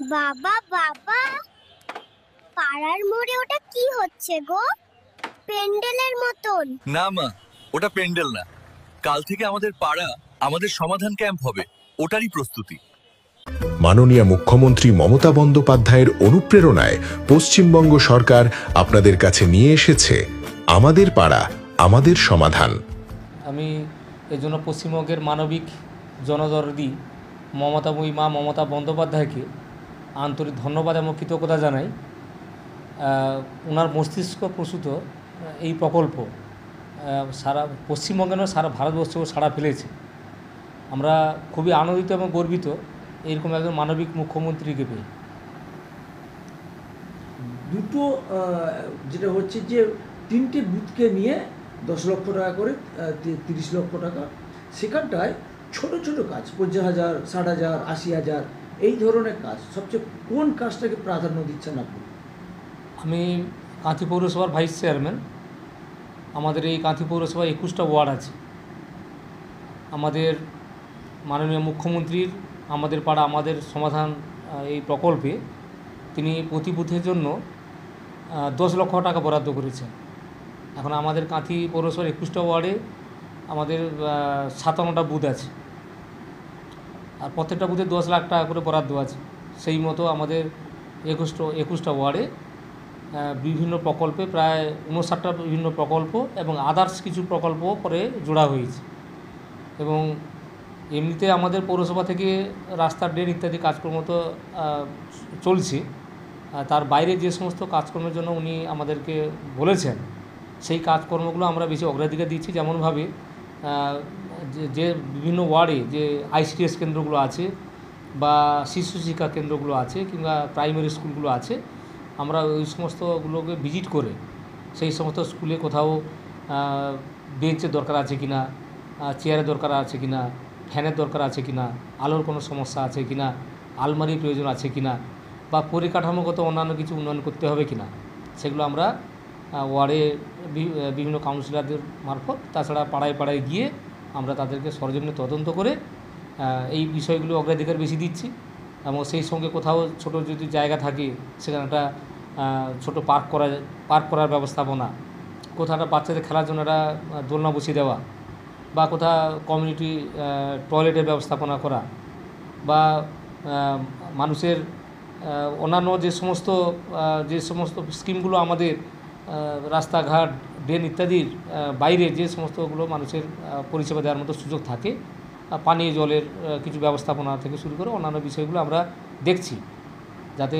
বাবা বাবা, পাড়ার মোড়ে ওটা কি হচ্ছে গো? পেন্ডেলের মতন। না মা, ওটা পেন্ডেল না। কাল থেকে আমাদের পাড়া আমাদের সমাধান ক্যাম্প হবে, ওটারই প্রস্তুতি। মাননীয় মুখ্যমন্ত্রী মমতা বন্দ্যোপাধ্যায়ের অনুপ্রেরণায় পশ্চিমবঙ্গ সরকার আপনাদের কাছে নিয়ে এসেছে আমাদের পাড়া আমাদের সমাধান। আমি এজন্য পশ্চিমবঙ্গের মানবিক জনদরদি মমতাময়ী মা মমতা বন্দ্যোপাধ্যায়কে আন্তরিক ধন্যবাদ এবং কৃতজ্ঞতা জানাই। ওনার মস্তিষ্ক প্রসূত এই প্রকল্প সারা পশ্চিমবঙ্গে নয়, সারা ভারতবর্ষেও সাড়া ফেলেছে। আমরা খুবই আনন্দিত এবং গর্বিত এরকম একজন মানবিক মুখ্যমন্ত্রীকে পেয়ে। দুটো যেটা হচ্ছে যে 3টে বুথকে নিয়ে 10 লক্ষ টাকা করে 30 লক্ষ টাকা, সেখানটায় ছোট ছোট কাজ 50,000, 60,000, 80,000 এই ধরনের কাজ, সবচেয়ে কোন কাজটাকে প্রাধান্য দিচ্ছেন আপনি? আমি কাঁথি পৌরসভার ভাইস চেয়ারম্যান। আমাদের এই কাঁথি পৌরসভায় 21টা ওয়ার্ড আছে। আমাদের মাননীয় মুখ্যমন্ত্রীর আমাদের পাড়া আমাদের সমাধান এই প্রকল্পে তিনি প্রতি বুথের জন্য 10 লক্ষ টাকা বরাদ্দ করেছেন। এখন আমাদের কাঁথি পৌরসভার 21টা ওয়ার্ডে আমাদের 57টা বুথ আছে, আর প্রত্যেকটা বুথে 10 লাখ টাকা করে বরাদ্দ আছে। সেই মতো আমাদের 21টা ওয়ার্ডে বিভিন্ন প্রকল্পে প্রায় 59টা বিভিন্ন প্রকল্প এবং আদার্স কিছু প্রকল্প পরে জোড়া হয়েছে। এবং এমনিতে আমাদের পৌরসভা থেকে রাস্তা, ড্রেন ইত্যাদি কাজকর্ম তো চলছে। তার বাইরে যে সমস্ত কাজকর্মের জন্য উনি আমাদেরকে বলেছেন সেই কাজকর্মগুলো আমরা বেশি অগ্রাধিকার দিচ্ছি। যেমনভাবে যে বিভিন্ন ওয়ার্ডে যে আইসিডিএস কেন্দ্রগুলো আছে বা শিশু শিক্ষা কেন্দ্রগুলো আছে কিংবা প্রাইমারি স্কুলগুলো আছে, আমরা ওই সমস্তগুলোকে ভিজিট করে সেই সমস্ত স্কুলে কোথাও বেঞ্চের দরকার আছে কি না, চেয়ারের দরকার আছে কি না, ফ্যানের দরকার আছে কি না, আলোর কোনো সমস্যা আছে কি না, আলমারির প্রয়োজন আছে কি না, বা পরিকাঠামোগত অন্যান্য কিছু উন্নয়ন করতে হবে কি না, সেগুলো আমরা ওয়ার্ডে বিভিন্ন কাউন্সিলরদের মারফত, তাছাড়া পাড়ায় পাড়ায় গিয়ে আমরা তাদেরকে সরজমিনে তদন্ত করে এই বিষয়গুলো অগ্রাধিকার বেশি দিচ্ছি। এবং সেই সঙ্গে কোথাও ছোট যদি জায়গা থাকে সেখানে একটা ছোটো পার্ক করার ব্যবস্থাপনা, কোথাও একটা বাচ্চাদের খেলার জন্য একটা দোলনা বসিয়ে দেওয়া, বা কোথাও কমিউনিটি টয়লেটের ব্যবস্থাপনা করা, বা মানুষের অন্যান্য যে সমস্ত স্কিমগুলো আমাদের রাস্তাঘাট, ড্রেন ইত্যাদির বাইরে যে সমস্তগুলো মানুষের পরিষেবা দেওয়ার মতো সুযোগ থাকে, পানীয় জলের কিছু ব্যবস্থাপনা থেকে শুরু করে অন্যান্য বিষয়গুলো আমরা দেখছি, যাতে